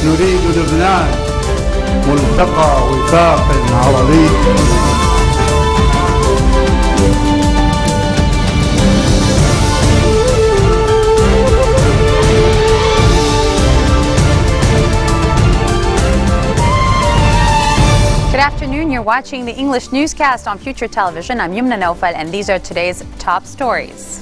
نريد لبنان ملتقى وفاق عربي. Good afternoon. You're watching the English newscast on Future Television. I'm Yumna Naufal, and these are today's top stories.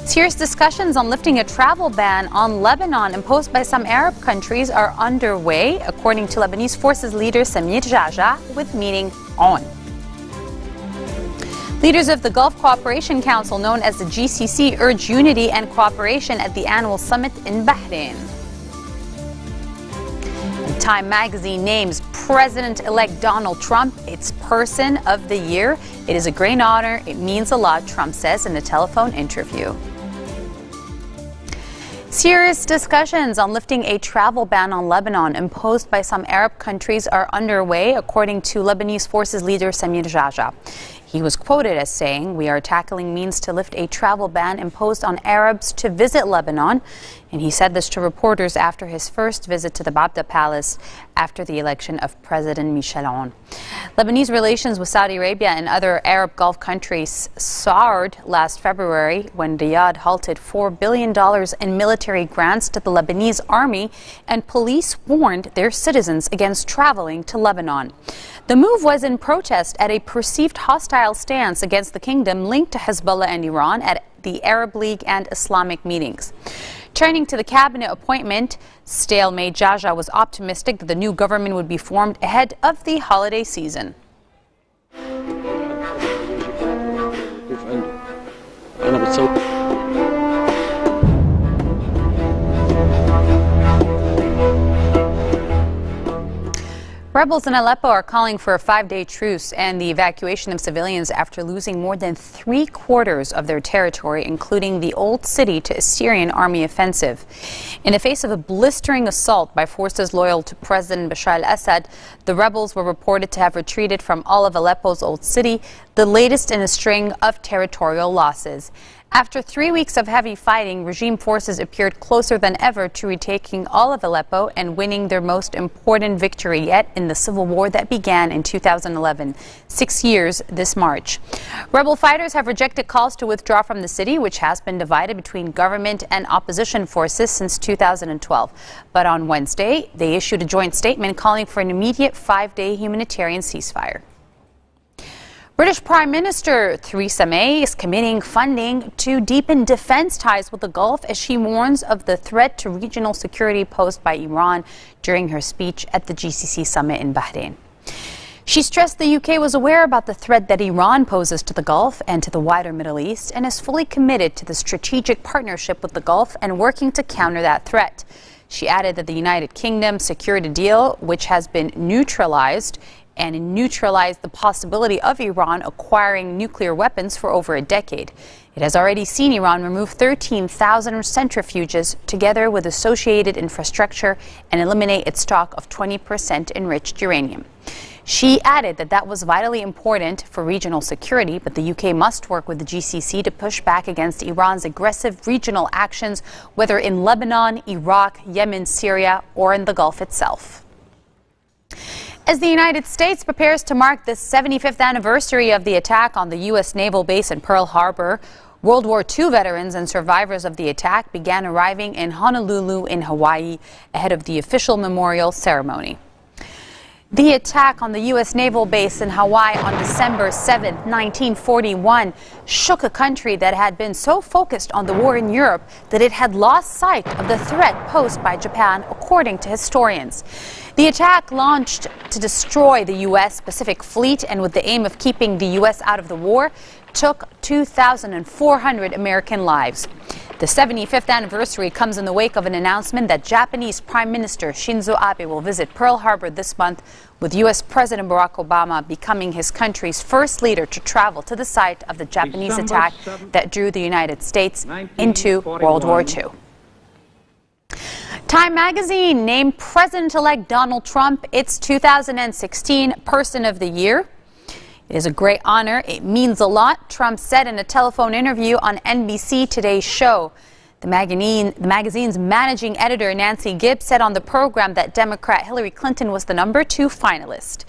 Serious discussions on lifting a travel ban on Lebanon imposed by some Arab countries are underway, according to Lebanese forces leader Samir Jaja, with meeting on. Leaders of the Gulf Cooperation Council, known as the GCC, urge unity and cooperation at the annual summit in Bahrain. Time magazine names President-elect Donald Trump its Person of the Year. It is a great honor. It means a lot, Trump says in a telephone interview. Serious discussions on lifting a travel ban on Lebanon imposed by some Arab countries are underway, according to Lebanese forces leader Samir Jaja. He was quoted as saying, "We are tackling means to lift a travel ban imposed on Arabs to visit Lebanon." And he said this to reporters after his first visit to the Babda Palace after the election of President Michel Aoun. Lebanese relations with Saudi Arabia and other Arab Gulf countries soured last February when Riyadh halted $4 billion in military grants to the Lebanese army, and police warned their citizens against traveling to Lebanon. The move was in protest at a perceived hostile stance against the kingdom linked to Hezbollah and Iran at the Arab League and Islamic meetings. Turning to the cabinet appointment, stalemate, Jaja was optimistic that the new government would be formed ahead of the holiday season. Rebels in Aleppo are calling for a 5-day truce and the evacuation of civilians after losing more than 3/4 of their territory, including the old city, to a Syrian army offensive. In the face of a blistering assault by forces loyal to President Bashar al-Assad, the rebels were reported to have retreated from all of Aleppo's old city, the latest in a string of territorial losses. After 3 weeks of heavy fighting, regime forces appeared closer than ever to retaking all of Aleppo and winning their most important victory yet in the civil war that began in 2011, 6 years this March. Rebel fighters have rejected calls to withdraw from the city, which has been divided between government and opposition forces since 2012. But on Wednesday, they issued a joint statement calling for an immediate 5-day humanitarian ceasefire. British Prime Minister Theresa May is committing funding to deepen defense ties with the Gulf as she warns of the threat to regional security posed by Iran during her speech at the GCC summit in Bahrain. She stressed the UK was aware about the threat that Iran poses to the Gulf and to the wider Middle East and is fully committed to the strategic partnership with the Gulf and working to counter that threat. She added that the United Kingdom secured a deal which has been neutralized the possibility of Iran acquiring nuclear weapons for over a decade. It has already seen Iran remove 13,000 centrifuges together with associated infrastructure and eliminate its stock of 20% enriched uranium. She added that that was vitally important for regional security, but the UK must work with the GCC to push back against Iran's aggressive regional actions, whether in Lebanon, Iraq, Yemen, Syria, or in the Gulf itself. As the United States prepares to mark the 75th anniversary of the attack on the U.S. naval base in Pearl Harbor, World War II veterans and survivors of the attack began arriving in Honolulu in Hawaii ahead of the official memorial ceremony. The attack on the U.S. naval base in Hawaii on December 7, 1941, shook a country that had been so focused on the war in Europe that it had lost sight of the threat posed by Japan, according to historians. The attack, launched to destroy the U.S. Pacific Fleet and with the aim of keeping the U.S. out of the war, took 2,400 American lives. The 75th anniversary comes in the wake of an announcement that Japanese Prime Minister Shinzo Abe will visit Pearl Harbor this month, with U.S. President Barack Obama becoming his country's first leader to travel to the site of the Japanese attack that drew the United States into World War II. Time magazine named President-elect Donald Trump its 2016 Person of the Year. It is a great honor. It means a lot, Trump said in a telephone interview on NBC Today's show. The magazine's managing editor, Nancy Gibbs, said on the program that Democrat Hillary Clinton was the #2 finalist.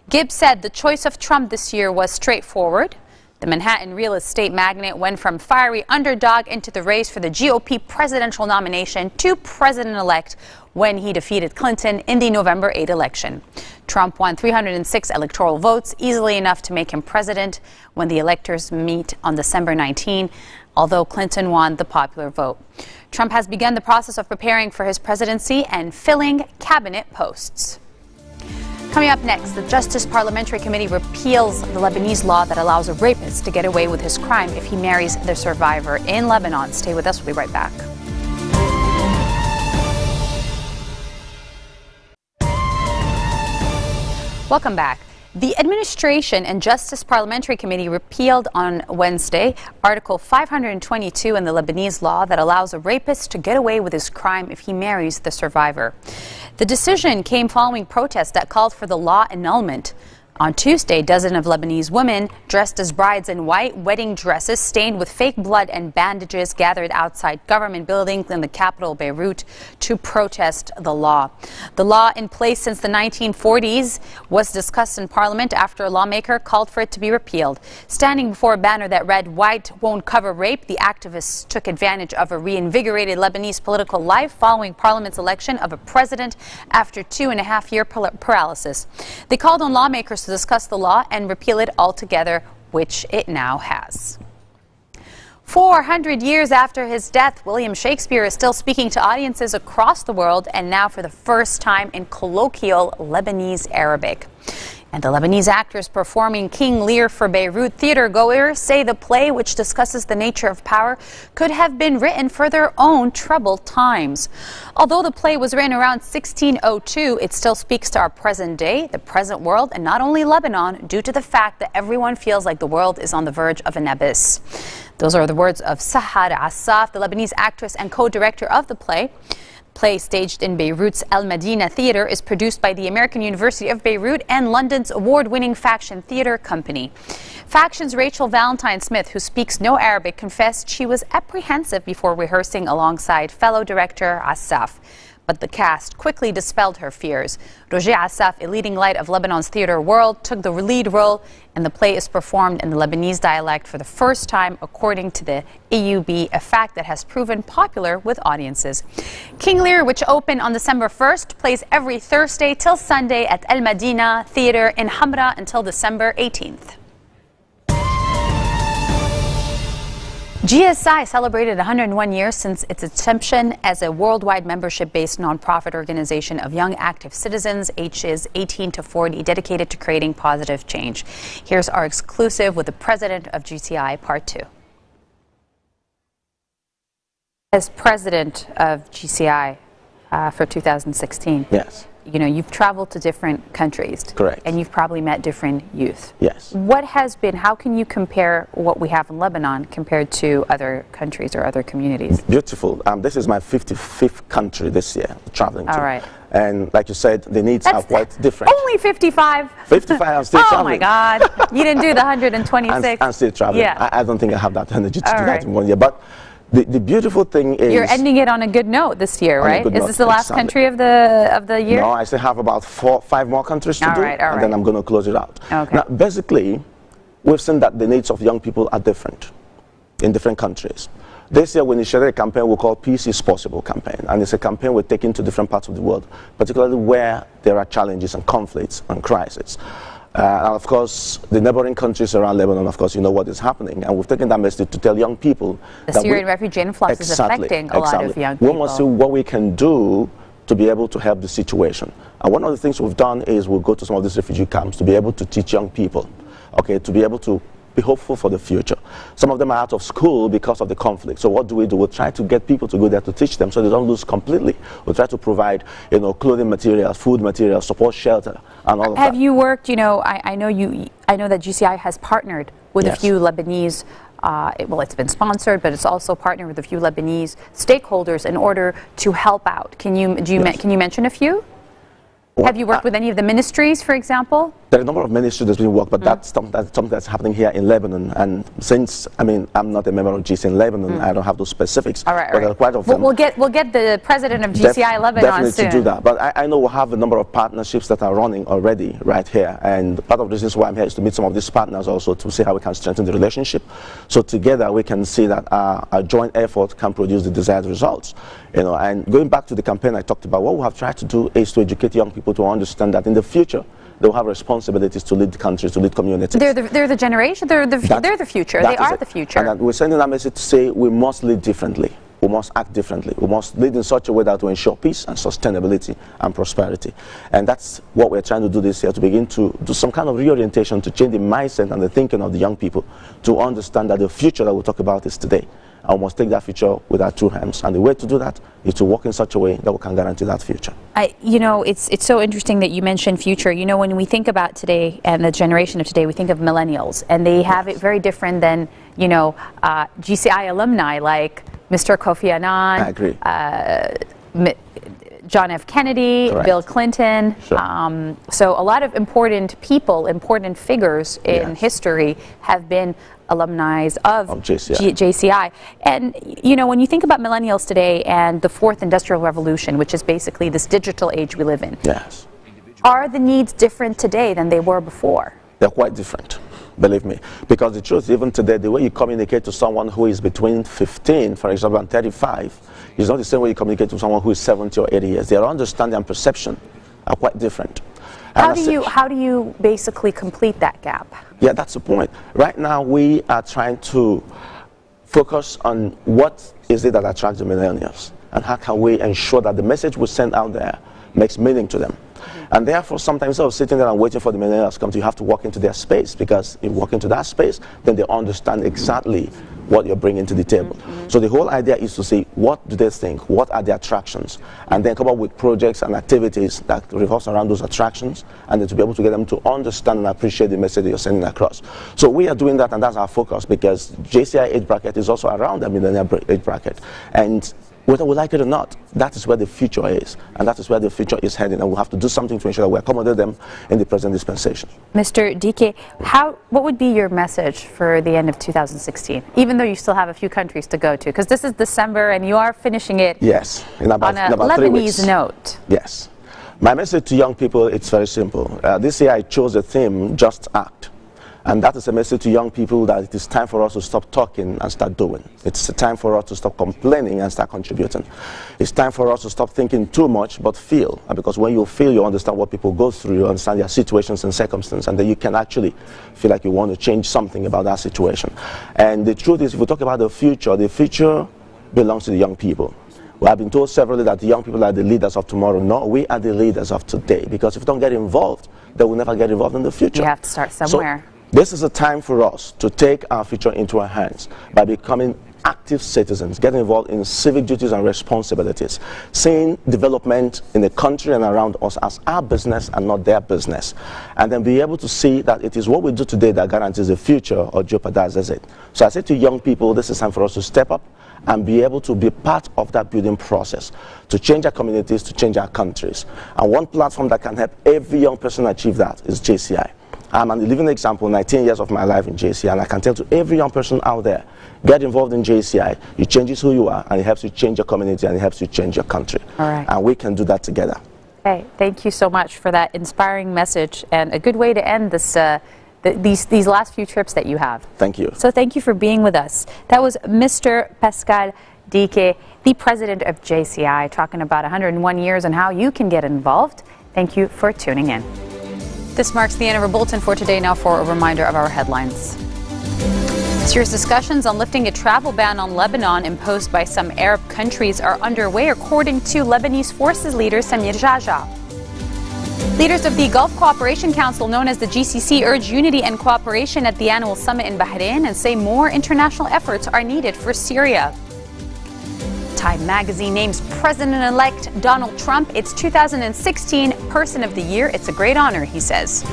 Gibbs said the choice of Trump this year was straightforward. The Manhattan real estate magnate went from fiery underdog into the race for the GOP presidential nomination to president-elect when he defeated Clinton in the November 8 election. Trump won 306 electoral votes, easily enough to make him president when the electors meet on December 19, although Clinton won the popular vote. Trump has begun the process of preparing for his presidency and filling cabinet posts. Coming up next, the Justice Parliamentary Committee repeals the Lebanese law that allows a rapist to get away with his crime if he marries the survivor in Lebanon. Stay with us, we'll be right back. Welcome back. The Administration and Justice Parliamentary Committee repealed on Wednesday Article 522 in the Lebanese law that allows a rapist to get away with his crime if he marries the survivor. The decision came following protests that called for the law annulment. On Tuesday, dozens of Lebanese women dressed as brides in white wedding dresses stained with fake blood and bandages gathered outside government buildings in the capital, Beirut, to protest the law. The law, in place since the 1940s, was discussed in Parliament after a lawmaker called for it to be repealed. Standing before a banner that read, "White won't cover rape," the activists took advantage of a reinvigorated Lebanese political life following Parliament's election of a president after 2.5-year paralysis. They called on lawmakers to discuss the law and repeal it altogether, which it now has. 400 years after his death, William Shakespeare is still speaking to audiences across the world, and now for the first time in colloquial Lebanese Arabic. And the Lebanese actors performing King Lear for Beirut theatergoers say the play, which discusses the nature of power, could have been written for their own troubled times. Although the play was written around 1602, it still speaks to our present day, the present world, and not only Lebanon, due to the fact that everyone feels like the world is on the verge of an abyss. Those are the words of Sahar Assaf, the Lebanese actress and co-director of the play. Play, staged in Beirut's El Medina Theater, is produced by the American University of Beirut and London's award-winning Faction Theater Company. Faction's Rachel Valentine-Smith, who speaks no Arabic, confessed she was apprehensive before rehearsing alongside fellow director Assaf. But the cast quickly dispelled her fears. Roger Assaf, a leading light of Lebanon's theater world, took the lead role, and the play is performed in the Lebanese dialect for the first time, according to the AUB, a fact that has proven popular with audiences. King Lear, which opened on December 1st, plays every Thursday till Sunday at El Medina Theater in Hamra until December 18th. GSI celebrated 101 years since its inception as a worldwide membership-based nonprofit organization of young active citizens ages 18 to 40 dedicated to creating positive change. Here's our exclusive with the president of GCI, part 2. As president of GCI for 2016. Yes. You know, you've traveled to different countries. Correct. And you've probably met different youth. Yes. What has been, how can you compare what we have in Lebanon compared to other countries or other communities? Beautiful. This is my 55th country this year, traveling to. All right. And like you said, the needs are quite different. Only 55? 55, I'm still traveling. Oh my God. You didn't do the 126? I'm still traveling. Yeah. I don't think I have that energy to All do right. that in 1 year. But the beautiful thing is... You're ending it on a good note this year, right? Is this the last country of the year? No, I still have about 5 more countries to do. And then I'm going to close it out. Okay. Now, basically, we've seen that the needs of young people are different in different countries. This year we initiated a campaign we call Peace is Possible campaign. And it's a campaign we're taking to different parts of the world, particularly where there are challenges and conflicts and crises. And of course, the neighboring countries around Lebanon, of course, you know what is happening. And we've taken that message to tell young people the Syrian refugee influx is affecting a lot of young people. We must see what we can do to be able to help the situation. And one of the things we've done is we'll go to some of these refugee camps to be able to teach young people, okay, to be able to be hopeful for the future. Some of them are out of school because of the conflict. So what do? We'll try to get people to go there to teach them so they don't lose completely. We'll try to provide, you know, clothing materials, food materials, support shelter, and all of that. Have you worked, you know, I know that GCI has partnered with a few Lebanese, well, it's been sponsored, but it's also partnered with a few Lebanese stakeholders in order to help out. Can you mention a few? Have you worked with any of the ministries, for example? There are a number of ministries that's being worked, but that's something that's happening here in Lebanon. And since, I mean, I'm not a member of GCI in Lebanon, I don't have those specifics. All right, but there are quite of them. We'll get the president of GCI Lebanon definitely soon. to do that. But I know we have a number of partnerships that are running already right here. And part of the reasons why I'm here is to meet some of these partners also to see how we can strengthen the relationship. So together we can see that our joint effort can produce the desired results. You know, and going back to the campaign I talked about, what we have tried to do is to educate young people to understand that in the future, they will have responsibilities to lead countries, to lead communities. They're the generation. They're the future. They are the future. And we're sending that message to say we must lead differently. We must act differently. We must lead in such a way that will ensure peace and sustainability and prosperity. And that's what we're trying to do this year, to begin to do some kind of reorientation, to change the mindset and the thinking of the young people, to understand that the future that we'll talk about is today. And we must take that future with our two hands. And the way to do that is to work in such a way that we can guarantee that future. You know, it's so interesting that you mentioned future. You know, when we think about today and the generation of today, we think of millennials, and they have it very different than, you know, GCI alumni like Mr. Kofi Annan. I agree. John F. Kennedy, Correct. Bill Clinton. Sure. So a lot of important people, important figures in history have been alumni of JCI. And, you know, when you think about millennials today and the fourth industrial revolution, which is basically this digital age we live in, yes, are the needs different today than they were before? They're quite different, believe me. Because the truth, even today, the way you communicate to someone who is between 15, for example, and 35, is not the same way you communicate to someone who is 70 or 80 years. Their understanding and perception are quite different. How do you basically complete that gap? Yeah, that's the point. Right now, we are trying to focus on what is it that attracts the millennials, and how can we ensure that the message we send out there makes meaning to them. And therefore, sometimes instead of sitting there and waiting for the millennials to come to you, have to walk into their space, because if you walk into that space, then they understand exactly what you're bringing to the table. So the whole idea is to see what do they think, what are the attractions, and then come up with projects and activities that revolve around those attractions, and then to be able to get them to understand and appreciate the message that you're sending across. So we are doing that, and that's our focus, because JCI age bracket is also around the millennial age bracket. And whether we like it or not, that is where the future is, and that is where the future is heading, and we'll have to do something to ensure that we accommodate them in the present dispensation. Mr. Dike, what would be your message for the end of 2016, even though you still have a few countries to go to? Because this is December, and you are finishing it on a Lebanese note. Yes. My message to young people, it's very simple. This year I chose the theme, Just Act. And that is a message to young people that it is time for us to stop talking and start doing. It's time for us to stop complaining and start contributing. It's time for us to stop thinking too much, but feel. And because when you feel, you understand what people go through, you understand their situations and circumstances, and then you can actually feel like you want to change something about that situation. And the truth is, if we talk about the future belongs to the young people. We have been told severally that the young people are the leaders of tomorrow. No, we are the leaders of today. Because if we don't get involved, then we'll never get involved in the future. You have to start somewhere. So, this is a time for us to take our future into our hands by becoming active citizens, getting involved in civic duties and responsibilities, seeing development in the country and around us as our business and not their business, and then be able to see that it is what we do today that guarantees the future or jeopardizes it. So I say to young people, this is time for us to step up and be able to be part of that building process, to change our communities, to change our countries. And one platform that can help every young person achieve that is JCI. I'm a living example, 19 years of my life in JCI, and I can tell to every young person out there, get involved in JCI. It changes who you are, and it helps you change your community, and it helps you change your country. All right. And we can do that together. Hey, thank you so much for that inspiring message, and a good way to end this these last few trips that you have. Thank you. So thank you for being with us. That was Mr. Pascal Dike, the president of JCI, talking about 101 years and how you can get involved. Thank you for tuning in. This marks the end of our bulletin for today. Now for a reminder of our headlines. Serious discussions on lifting a travel ban on Lebanon imposed by some Arab countries are underway, according to Lebanese forces leader Samir Jaja. Leaders of the Gulf Cooperation Council, known as the GCC, urge unity and cooperation at the annual summit in Bahrain and say more international efforts are needed for Syria. Time magazine names President-elect Donald Trump its 2016 Person of the Year. It's a great honor, he says.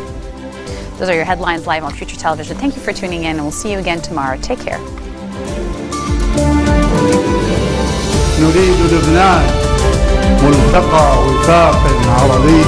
Those are your headlines live on Future Television. Thank you for tuning in, and we'll see you again tomorrow. Take care. نريد لبنان ملتقى وفاق عربي